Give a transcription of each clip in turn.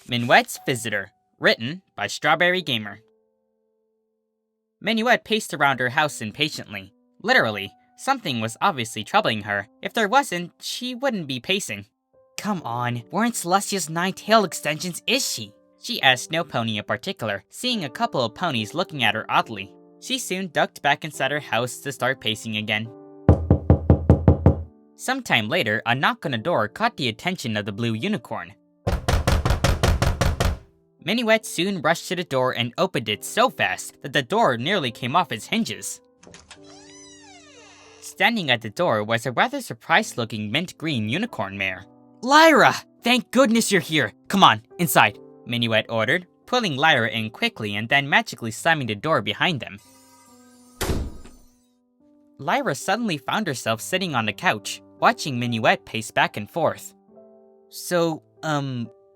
Minuet's Visitor, written by Strawberry Gamer. Minuet paced around her house impatiently. Literally, something was obviously troubling her. If there wasn't, she wouldn't be pacing. Come on, where in Celestia's 9 tail extensions is she? She asked no pony in particular, seeing a couple of ponies looking at her oddly. She soon ducked back inside her house to start pacing again. Sometime later, a knock on the door caught the attention of the blue unicorn. Minuet soon rushed to the door and opened it so fast that the door nearly came off its hinges. Standing at the door was a rather surprised-looking mint-green unicorn mare. "Lyra! Thank goodness you're here! Come on, inside," Minuet ordered, pulling Lyra in quickly and then magically slamming the door behind them. Lyra suddenly found herself sitting on the couch, watching Minuet pace back and forth. So,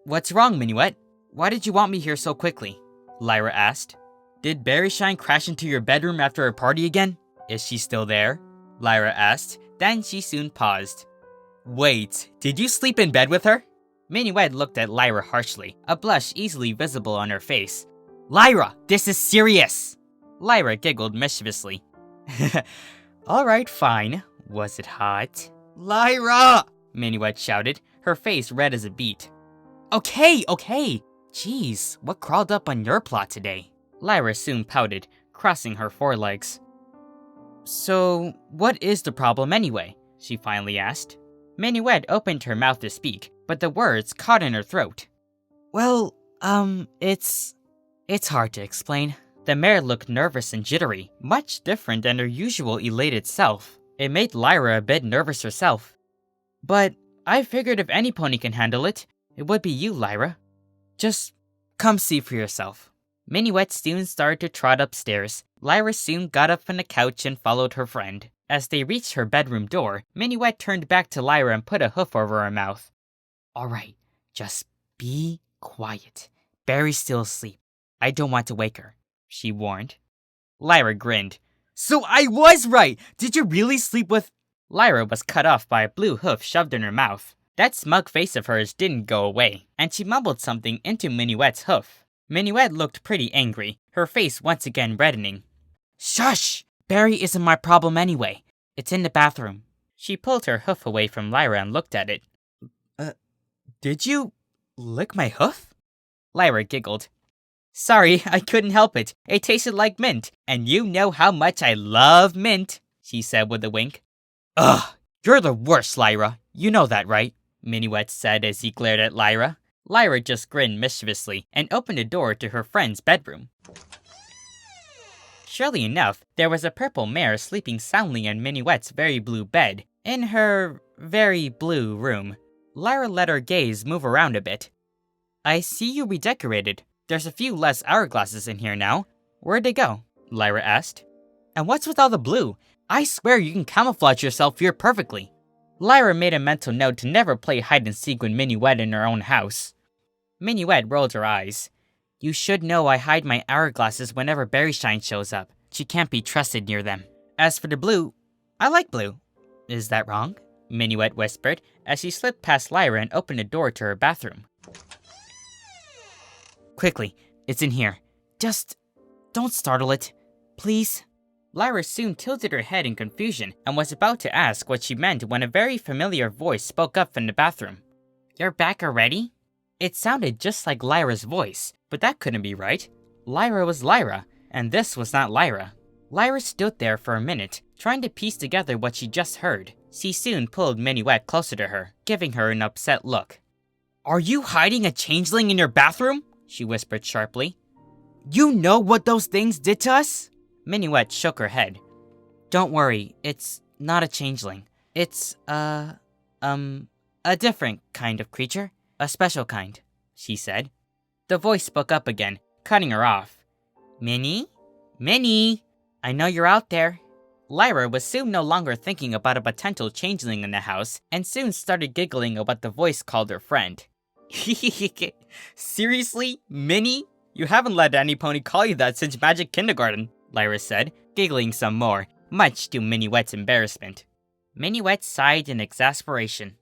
what's wrong, Minuet? Why did you want me here so quickly? Lyra asked. Did Berryshine crash into your bedroom after a party again? Is she still there? Lyra asked, then she soon paused. Wait, did you sleep in bed with her? Minuet looked at Lyra harshly, a blush easily visible on her face. Lyra, this is serious! Lyra giggled mischievously. Alright, fine. Was it hot? Lyra! Minuet shouted, her face red as a beet. Okay. Jeez, what crawled up on your plot today? Lyra soon pouted, crossing her forelegs. So, what is the problem anyway? She finally asked. Minuet opened her mouth to speak, but the words caught in her throat. Well, it's hard to explain. The mare looked nervous and jittery, much different than her usual elated self. It made Lyra a bit nervous herself. But I figured if any pony can handle it, it would be you, Lyra. Just come see for yourself. Minuet soon started to trot upstairs. Lyra soon got up from the couch and followed her friend. As they reached her bedroom door, Minuet turned back to Lyra and put a hoof over her mouth. Alright, just be quiet. Barry's still asleep. I don't want to wake her, she warned. Lyra grinned. So I was right! Did you really sleep with... Lyra was cut off by a blue hoof shoved in her mouth. That smug face of hers didn't go away, and she mumbled something into Minuet's hoof. Minuet looked pretty angry, her face once again reddening. Shush! Barry isn't my problem anyway. It's in the bathroom. She pulled her hoof away from Lyra and looked at it. Did you lick my hoof? Lyra giggled. Sorry, I couldn't help it. It tasted like mint, and you know how much I love mint, she said with a wink. Ugh, you're the worst, Lyra. You know that, right? Minuet said as he glared at Lyra. Lyra just grinned mischievously and opened the door to her friend's bedroom. Surely enough, there was a purple mare sleeping soundly in Minuet's very blue bed, in her very blue room. Lyra let her gaze move around a bit. I see you redecorated. There's a few less hourglasses in here now. Where'd they go? Lyra asked. And what's with all the blue? I swear you can camouflage yourself here perfectly. Lyra made a mental note to never play hide-and-seek with Minuet in her own house. Minuet rolled her eyes. You should know I hide my hourglasses whenever Berryshine shows up. She can't be trusted near them. As for the blue, I like blue. Is that wrong? Minuet whispered as she slipped past Lyra and opened the door to her bathroom. Quickly, it's in here. Just don't startle it, please. Lyra soon tilted her head in confusion and was about to ask what she meant when a very familiar voice spoke up from the bathroom. You're back already? It sounded just like Lyra's voice, but that couldn't be right. Lyra was Lyra, and this was not Lyra. Lyra stood there for a minute, trying to piece together what she just heard. She soon pulled Minuet closer to her, giving her an upset look. Are you hiding a changeling in your bathroom? She whispered sharply. You know what those things did to us? Minuet shook her head. Don't worry, it's not a changeling. It's, a different kind of creature. A special kind, she said. The voice spoke up again, cutting her off. Minnie? Minnie! I know you're out there. Lyra was soon no longer thinking about a potential changeling in the house, and soon started giggling at what the voice called her friend. Seriously? Minnie? You haven't let any pony call you that since Magic Kindergarten, Lyra said, giggling some more, much to Minuet's embarrassment. Minuet sighed in exasperation.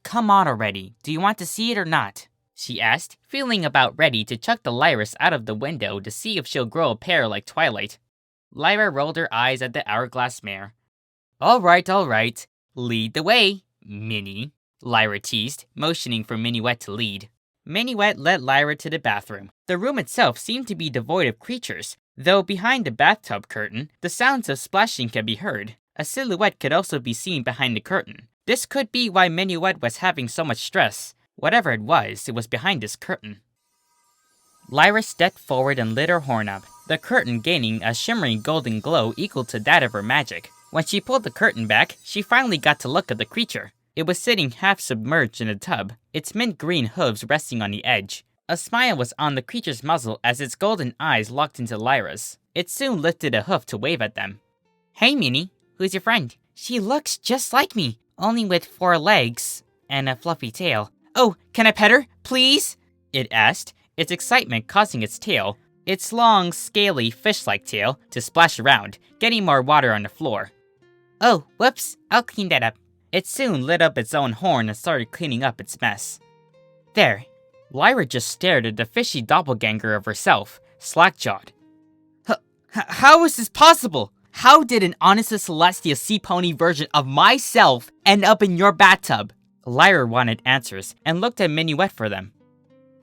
Come on already. Do you want to see it or not? She asked, feeling about ready to chuck the Lyris out of the window to see if she'll grow a pair like Twilight. Lyra rolled her eyes at the hourglass mare. All right. Lead the way, Minnie, Lyra teased, motioning for Minuet to lead. Minuet led Lyra to the bathroom. The room itself seemed to be devoid of creatures, though behind the bathtub curtain, the sounds of splashing could be heard. A silhouette could also be seen behind the curtain. This could be why Minuet was having so much stress. Whatever it was behind this curtain. Lyra stepped forward and lit her horn up, the curtain gaining a shimmering golden glow equal to that of her magic. When she pulled the curtain back, she finally got to look at the creature. It was sitting half submerged in a tub, its mint green hooves resting on the edge. A smile was on the creature's muzzle as its golden eyes locked into Lyra's. It soon lifted a hoof to wave at them. Hey Minnie, who's your friend? She looks just like me, only with 4 legs and a fluffy tail. Oh, can I pet her, please? It asked, its excitement causing its long, scaly, fish-like tail, to splash around, getting more water on the floor. Oh, whoops, I'll clean that up. It soon lit up its own horn and started cleaning up its mess. There. Lyra just stared at the fishy doppelganger of herself, slack-jawed. How is this possible? How did an Honesta Celestia sea pony version of myself end up in your bathtub? Lyra wanted answers and looked at Minuet for them.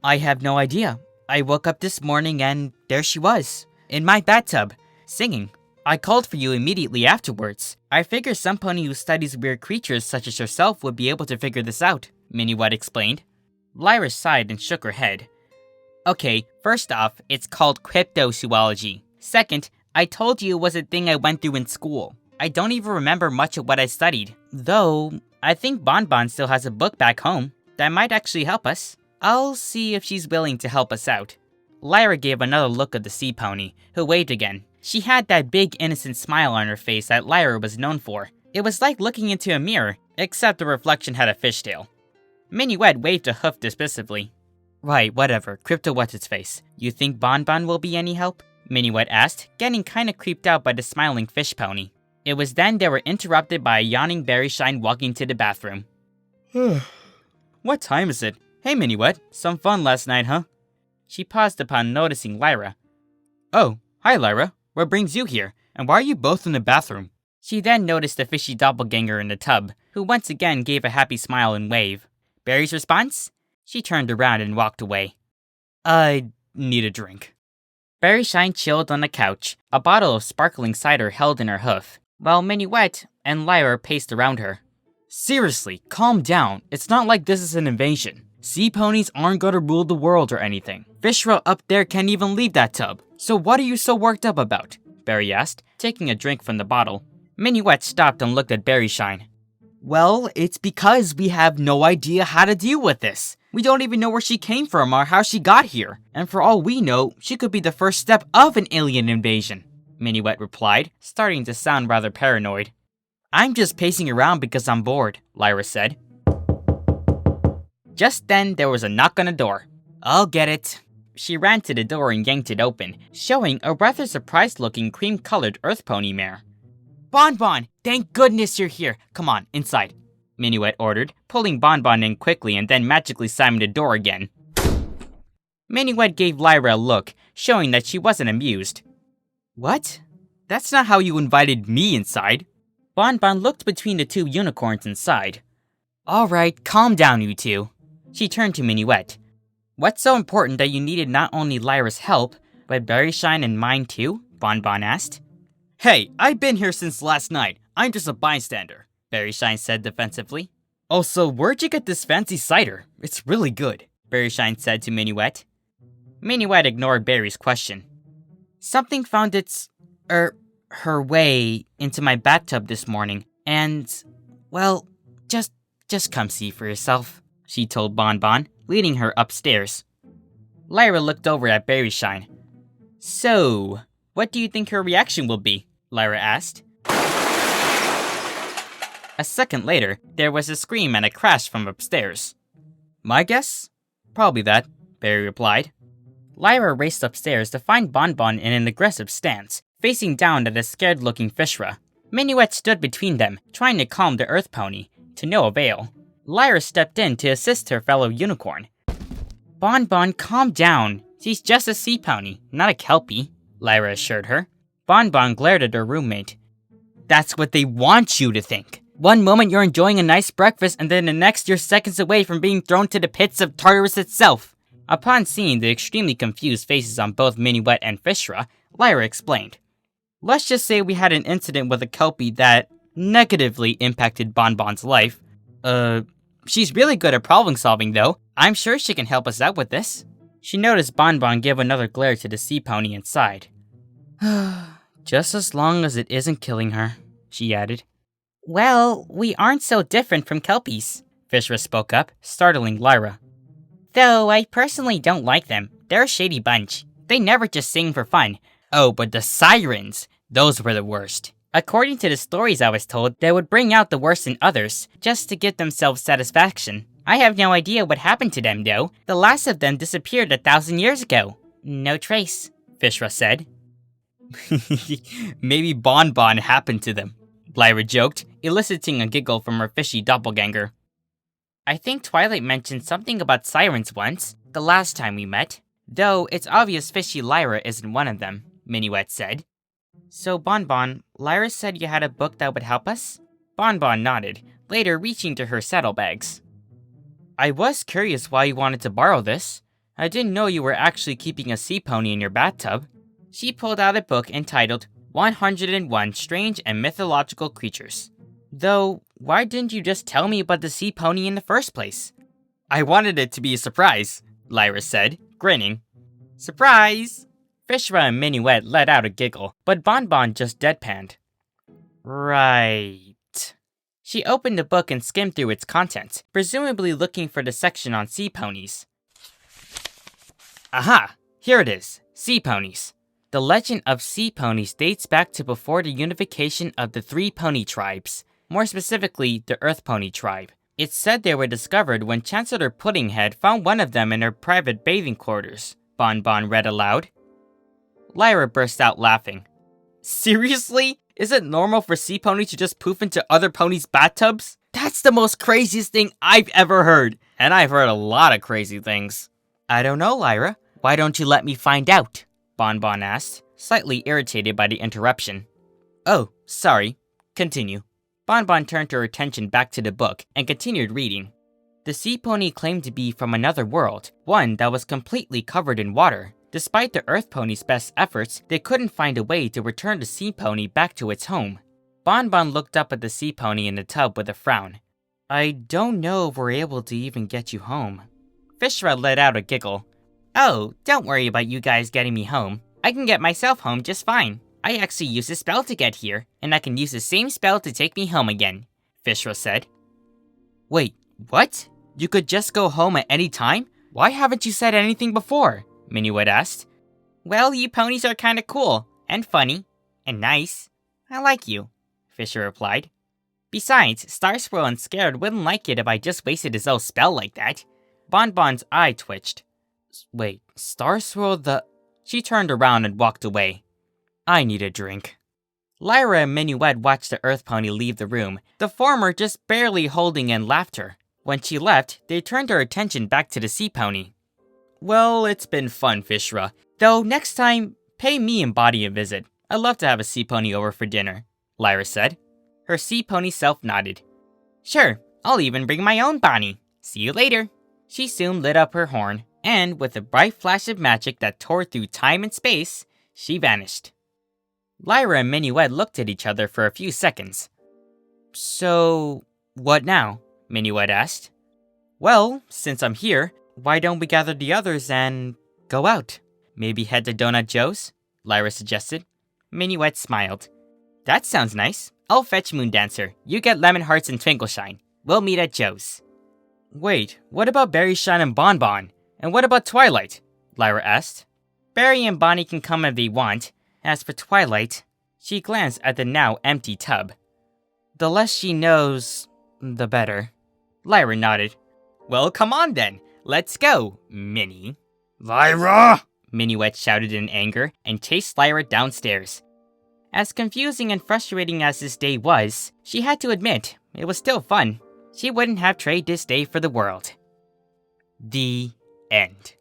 I have no idea. I woke up this morning and there she was, in my bathtub, singing. I called for you immediately afterwards. I figured some pony who studies weird creatures such as yourself would be able to figure this out, Minuet explained. Lyra sighed and shook her head. Okay, first off, it's called cryptozoology. Second, I told you it was a thing I went through in school. I don't even remember much of what I studied. Though, I think Bonbon still has a book back home. That might actually help us. I'll see if she's willing to help us out. Lyra gave another look at the sea pony, who waved again. She had that big innocent smile on her face that Lyra was known for. It was like looking into a mirror, except the reflection had a fishtail. Minuet waved a hoof dismissively. Right, whatever, Crypto what's-its-face. You think Bonbon will be any help? Minuet asked, getting kinda creeped out by the smiling fish pony. It was then they were interrupted by a yawning Berryshine walking to the bathroom. What time is it? Hey Minuet, some fun last night, huh? She paused upon noticing Lyra. Oh, hi Lyra. What brings you here? And why are you both in the bathroom? She then noticed the fishy doppelganger in the tub, who once again gave a happy smile and wave. Barry's response? She turned around and walked away. I need a drink. Berryshine chilled on the couch, a bottle of sparkling cider held in her hoof, while Minuet and Lyra paced around her. Seriously, calm down. It's not like this is an invasion. Sea ponies aren't gonna rule the world or anything. Fishra up there can't even leave that tub. So what are you so worked up about? Barry asked, taking a drink from the bottle. Minuet stopped and looked at Berryshine. Well, it's because we have no idea how to deal with this. We don't even know where she came from or how she got here. And for all we know, she could be the first step of an alien invasion, Minuet replied, starting to sound rather paranoid. I'm just pacing around because I'm bored, Lyra said. Just then, there was a knock on the door. I'll get it. She ran to the door and yanked it open, showing a rather surprised-looking cream-colored earth pony mare. Bonbon, thank goodness you're here. Come on, inside, Minuet ordered, pulling Bonbon in quickly and then magically slamming the door again. Minuet gave Lyra a look, showing that she wasn't amused. What? That's not how you invited me inside. Bonbon looked between the 2 unicorns inside. Alright, calm down, you two. She turned to Minuet. What's so important that you needed not only Lyra's help, but Berryshine and mine too? Bonbon asked. Hey, I've been here since last night. I'm just a bystander, Berryshine said defensively. Also, where'd you get this fancy cider? It's really good, Berryshine said to Minuet. Minuet ignored Barry's question. Something found her way into my bathtub this morning, and, well, just come see for yourself, she told Bonbon, leading her upstairs. Lyra looked over at Berryshine. So, what do you think her reaction will be? Lyra asked. A second later, there was a scream and a crash from upstairs. My guess? Probably that, Barry replied. Lyra raced upstairs to find Bonbon in an aggressive stance, facing down at a scared-looking Fishra. Minuet stood between them, trying to calm the Earth Pony, to no avail. Lyra stepped in to assist her fellow unicorn. Bon Bon, calm down. She's just a sea pony, not a kelpie, Lyra assured her. Bon Bon glared at her roommate. That's what they want you to think. One moment you're enjoying a nice breakfast, and then the next you're seconds away from being thrown to the pits of Tartarus itself. Upon seeing the extremely confused faces on both Minuet and Fishra, Lyra explained. Let's just say we had an incident with a kelpie that negatively impacted Bon Bon's life. She's really good at problem solving though. I'm sure she can help us out with this. She noticed Bon Bon give another glare to the sea pony and sighed. Just as long as it isn't killing her, she added. Well, we aren't so different from kelpies, Fishra spoke up, startling Lyra. Though I personally don't like them. They're a shady bunch. They never just sing for fun. Oh, but the sirens, those were the worst. According to the stories I was told, they would bring out the worst in others, just to give themselves satisfaction. I have no idea what happened to them, though. The last of them disappeared 1,000 years ago. No trace, Fishra said. Maybe Bon Bon happened to them, Lyra joked, eliciting a giggle from her fishy doppelganger. I think Twilight mentioned something about sirens once, the last time we met. Though it's obvious fishy Lyra isn't one of them, Minuet said. So Bon Bon, Lyra said you had a book that would help us? Bon Bon nodded, later reaching to her saddlebags. I was curious why you wanted to borrow this. I didn't know you were actually keeping a sea pony in your bathtub. She pulled out a book entitled 101 Strange and Mythological Creatures. Though, why didn't you just tell me about the sea pony in the first place? I wanted it to be a surprise, Lyra said, grinning. Surprise! Fishra and Minuet let out a giggle, but Bon Bon just deadpanned. Right. She opened the book and skimmed through its contents, presumably looking for the section on sea ponies. Aha! Here it is. Sea ponies. The legend of sea ponies dates back to before the unification of the 3 pony tribes, more specifically the Earth Pony tribe. It's said they were discovered when Chancellor Puddinghead found one of them in her private bathing quarters, Bon Bon read aloud. Lyra burst out laughing. Seriously? Is it normal for sea ponies to just poof into other ponies' bathtubs? That's the most craziest thing I've ever heard. And I've heard a lot of crazy things. I don't know, Lyra. Why don't you let me find out? Bon Bon asked, slightly irritated by the interruption. Oh, sorry. Continue. Bon Bon turned her attention back to the book and continued reading. The sea pony claimed to be from another world, one that was completely covered in water. Despite the Earth Pony's best efforts, they couldn't find a way to return the sea pony back to its home. Bon Bon looked up at the sea pony in the tub with a frown. I don't know if we're able to even get you home. Fishra let out a giggle. Oh, don't worry about you guys getting me home. I can get myself home just fine. I actually used a spell to get here, and I can use the same spell to take me home again, Fishra said. Wait, what? You could just go home at any time? Why haven't you said anything before? Minuet asked. Well, you ponies are kinda cool, and funny, and nice. I like you, Fisher replied. Besides, Starswirl and Scared wouldn't like it if I just wasted his own spell like that. Bon Bon's eye twitched. Wait, Starswirl the... She turned around and walked away. I need a drink. Lyra and Minuet watched the Earth Pony leave the room, the former just barely holding in laughter. When she left, they turned their attention back to the Sea Pony. Well, it's been fun, Fishra. Though next time, pay me and Bonnie a visit. I'd love to have a sea pony over for dinner, Lyra said. Her sea pony self nodded. Sure, I'll even bring my own Bonnie. See you later. She soon lit up her horn, and with a bright flash of magic that tore through time and space, she vanished. Lyra and Minuet looked at each other for a few seconds. So, what now? Minuet asked. Well, since I'm here, why don't we gather the others and go out? Maybe head to Donut Joe's? Lyra suggested. Minuet smiled. That sounds nice. I'll fetch Moondancer. You get Lemon Hearts and Twinkleshine. We'll meet at Joe's. Wait, what about Berryshine and Bon Bon? And what about Twilight? Lyra asked. Barry and Bonnie can come if they want. As for Twilight, she glanced at the now empty tub. The less she knows, the better. Lyra nodded. Well, come on then. Let's go, Minnie. Lyra! Minuet shouted in anger and chased Lyra downstairs. As confusing and frustrating as this day was, she had to admit, it was still fun. She wouldn't have traded this day for the world. The end.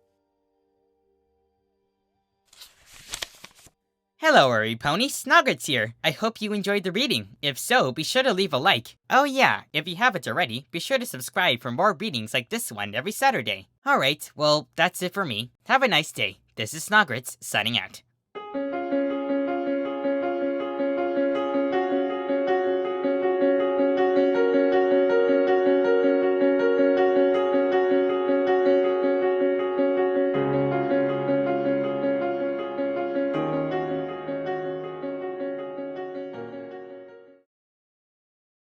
Hello, Urry Pony, Snoggarts here. I hope you enjoyed the reading. If so, be sure to leave a like. Oh yeah, if you haven't already, be sure to subscribe for more readings like this one every Saturday. Alright, well, that's it for me. Have a nice day. This is Snoggarts, signing out.